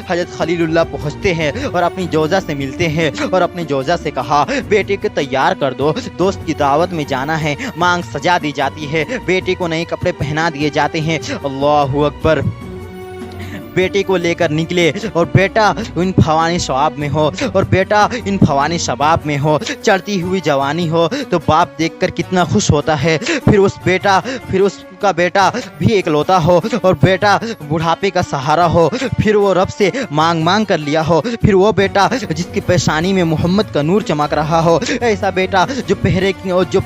حضرت خلیل اللہ پہنچتے ہیں اور اپنی جوزہ سے ملتے ہیں اور اپنی جوزہ سے کہا بیٹے کو تیار کر دو، دوست کی دعوت میں جانا ہے۔ مانگ سجا دی جاتی ہے، بیٹے کو نئے کپڑے پہنا دیے جاتے ہیں۔ اللہ اکبر۔ بیٹے کو لے کر نکلے اور بیٹا ان فوانی شباب میں ہو اور بیٹا ان فوانی شباب میں ہو، چڑھتی ہوئی جوانی ہو تو باپ دیکھ کر کتنا خوش ہوتا ہے۔ پھر اس کا بیٹا بھی اکلوتا ہو اور بیٹا بڑھاپے کا سہارا ہو، پھر وہ رب سے مانگ کر لیا ہو، پھر وہ بیٹا جس کی پیشانی میں محمد کا نور چمک رہا ہو، ایسا بیٹا جو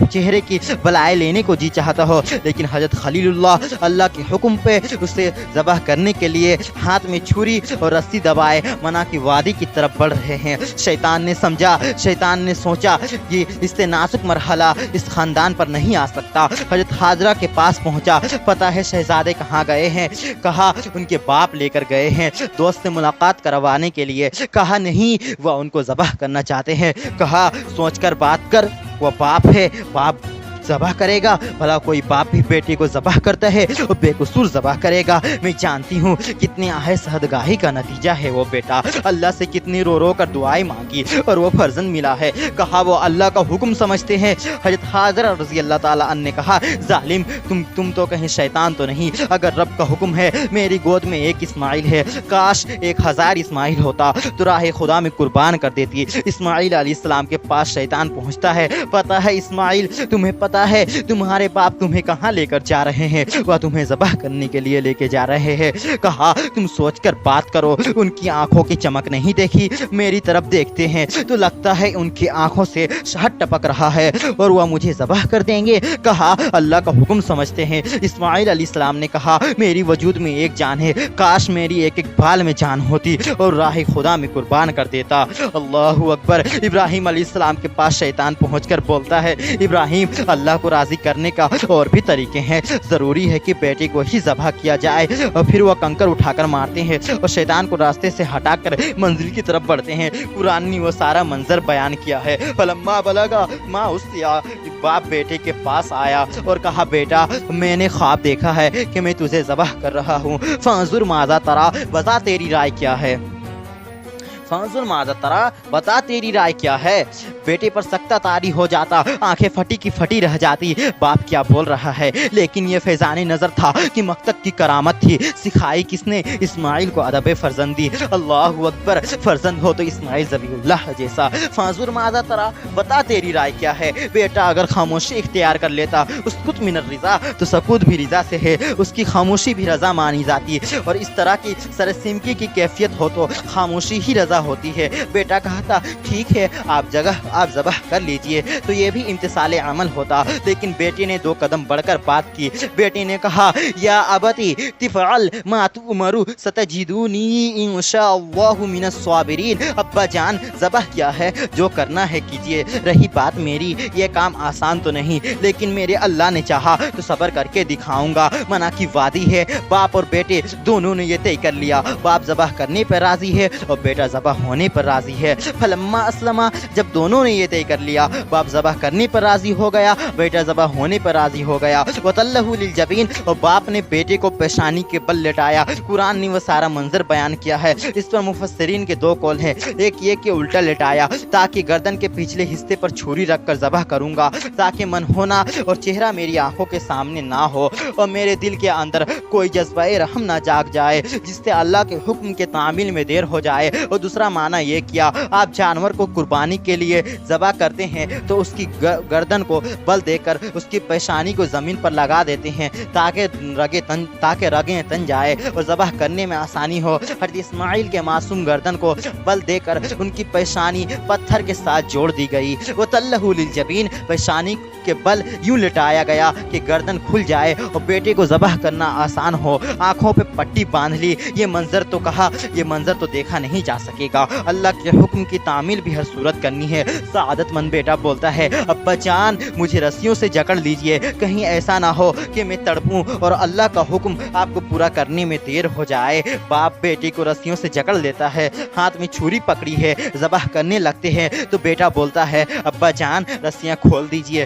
چہرے کی بلائے لینے کو جی چاہتا ہو۔ لیکن حضرت خلیل اللہ کے حکم پہ اسے ذبح کرنے کے لیے ہاتھ میں چھری اور رسی دبائے منع کی وادی کی طرف بڑھ رہے ہیں۔ شیطان نے سوچا کہ اس سے نازک مرحلہ اس خاندان پر نہیں آ سکتا۔ حضرت حاضرہ کے پاس پہنچا، پتہ ہے شہزادے کہاں گئے ہیں؟ کہا ان کے باپ لے کر گئے ہیں دوست سے ملاقات کروانے کے لیے۔ کہا نہیں، وہ ان کو ذبح کرنا چاہتے ہیں۔ کہا سوچ کر بات کر، وہ باپ ہے، باپ ذبح کرے گا؟ بھلا کوئی باپ بھی بیٹے کو ذبح کرتا ہے اور بے قصور ذبح کرے گا؟ میں جانتی ہوں کتنی شہدگاہی کا نتیجہ ہے وہ بیٹا۔ اللہ سے کتنی رو کر دعائیں مانگی اور وہ فرزند ملا ہے۔ کہا وہ اللہ کا حکم سمجھتے ہیں۔ حضرت حاضرہ رضی اللہ تعالیٰ عنہ نے کہا ظالم، تم تو کہیں شیطان تو نہیں؟ اگر رب کا حکم ہے، میری گود میں ایک اسماعیل ہے، کاش 1000 اسماعیل ہوتا تو راہ خدا میں قربان کر دیتی۔ اسماعیل علیہ السلام کے پاس شیطان پہنچتا ہے۔ پتہ ہے اسماعیل، تمہیں پتہ ہے تمہارے باپ تمہیں کہاں لے کر جا رہے ہیں؟ وہ تمہیں ذبح کرنے کے لیے لے کے جا رہے ہیں۔ کہا تم سوچ کر بات کرو، ان کی آنکھوں کی چمک نہیں دیکھی؟ میری طرف دیکھتے ہیں تو لگتا ہے ان کی آنکھوں سے شہد ٹپک رہا ہے اور وہ مجھے ذبح کر دیں گے۔ کہا اللہ کا حکم سمجھتے ہیں۔ اسماعیل علیہ السلام نے کہا میری وجود میں ایک جان ہے، کاش میری ایک بال میں جان ہوتی اور راہ خدا میں قربان کر دیتا۔ اللہ اکبر۔ ابراہیم علیہ السلام کے پاس شیطان پہنچ کر بولتا ہے ابراہیم، اللہ کو راضی کرنے کا اور بھی طریقے ہیں، ضروری ہے کہ بیٹے کو ہی ذبح کیا جائے۔ اور پھر وہ کنکر اٹھا کر مارتے ہیں اور شیطان کو راستے سے ہٹا کر منزل کی طرف بڑھتے ہیں۔ قرآن نے وہ سارا منظر بیان کیا ہے۔ فلما بلغا ما اسیا، باپ بیٹے کے پاس آیا اور کہا بیٹا میں نے خواب دیکھا ہے کہ میں تجھے ذبح کر رہا ہوں، فانظر ماذا تری، بتا تیری رائے کیا ہے؟ فانظر ماذا تری، بتا تیری رائے کیا ہے؟ بیٹے پر سکتہ طاری ہو جاتا، آنکھیں پھٹی کی پھٹی رہ جاتی۔ باپ کیا بول رہا ہے؟ لیکن یہ فیضان نظر تھا کہ مقتل کی کرامت تھی۔ سکھائی کس نے؟ اسماعیل کو ادب فرزندی۔ اللہ اکبر۔ فرزند ہو تو اسماعیل ذبیح اللہ جیسا۔ فانظر ماذا تری، بتا تیری رائے کیا ہے؟ بیٹا اگر خاموشی اختیار کر لیتا، اسکت من الرضا، تو سکوت بھی رضا سے ہے، اس کی خاموشی بھی رضا مانی جاتی، اور اس طرح کی سرسمکی کی کیفیت ہو تو خاموشی ہی رضا ہوتی ہے۔ بیٹا کہتا ٹھیک ہے آپ ذبح کر لیجئے، تو یہ بھی امتثال عمل ہوتا، لیکن بیٹے نے 2 قدم بڑھ کر بات کی۔ بیٹے نے کہا یا ابتی تفعل ما تؤمر ستجدونی ان شاء اللہ من الصابرین۔ ابا جان ذبح کیا ہے، جو کرنا ہے کیجئے، رہی بات میری، یہ کام آسان تو نہیں، لیکن میرے اللہ نے چاہا تو صبر کر کے دکھاؤں گا۔ منع کی وادی ہے، باپ اور بیٹے دونوں نے یہ طے کر لیا، باپ ذبح کرنے پر راضی ہے اور بیٹا ذبح ہونے پر راضی ہے۔ فلما اسلما، جب دونوں نے یہ طے کر لیا، باپ ذبح کرنے پر راضی ہو گیا، بیٹا ذبح ہونے پر راضی ہو گیا۔ وَتَلَّهُ لِلْجَبِينِ، اور باپ نے بیٹے کو پیشانی کے بل لٹایا۔ قرآن نے وہ سارا منظر بیان کیا ہے۔ اس پر مفسرین کے 2 قول ہیں، ایک یہ کہ الٹا لٹایا تاکہ گردن کے پچھلے حصے پر چھری رکھ کر ذبح کروں گا، تاکہ من ہونا اور چہرہ میری آنکھوں کے سامنے نہ ہو اور میرے دل کے اندر کوئی جذبہ رحم نہ جاگ جائے جس سے اللہ کے حکم کے تعمیل میں دیر ہو جائے۔ اور دوسرا معنی یہ کیا، آپ جانور کو قربانی کے لیے ذبح کرتے ہیں تو اس کی گردن کو بل دے کر اس کی پیشانی کو زمین پر لگا دیتے ہیں تاکہ رگیں تن جائے اور ذبح کرنے میں آسانی ہو۔ حضرت اسماعیل کے معصوم گردن کو بل دے کر ان کی پیشانی پتھر کے ساتھ جوڑ دی گئی۔ وَتَلَّهُ لِلْجَبِينِ، پیشانی کے بل یوں لٹایا گیا کہ گردن کھل جائے اور بیٹے کو ذبح کرنا آسان ہو۔ آنکھوں پہ پٹی باندھ لی۔ یہ منظر تو کہا، یہ منظر تو دیکھا نہیں جا سکے گا، اللہ کے حکم کی تعمیل بھی ہر صورت کرنی ہے۔ سعادت مند بیٹا بولتا ہے ابا جان مجھے رسیوں سے جکڑ لیجئے، کہیں ایسا نہ ہو کہ میں تڑپوں اور اللہ کا حکم آپ کو پورا کرنے میں دیر ہو جائے۔ باپ بیٹے کو رسیوں سے جکڑ لیتا ہے، ہاتھ میں چھری پکڑی ہے، ذبح کرنے لگتے ہیں تو بیٹا بولتا ہے ابا جان رسیاں کھول دیجئے،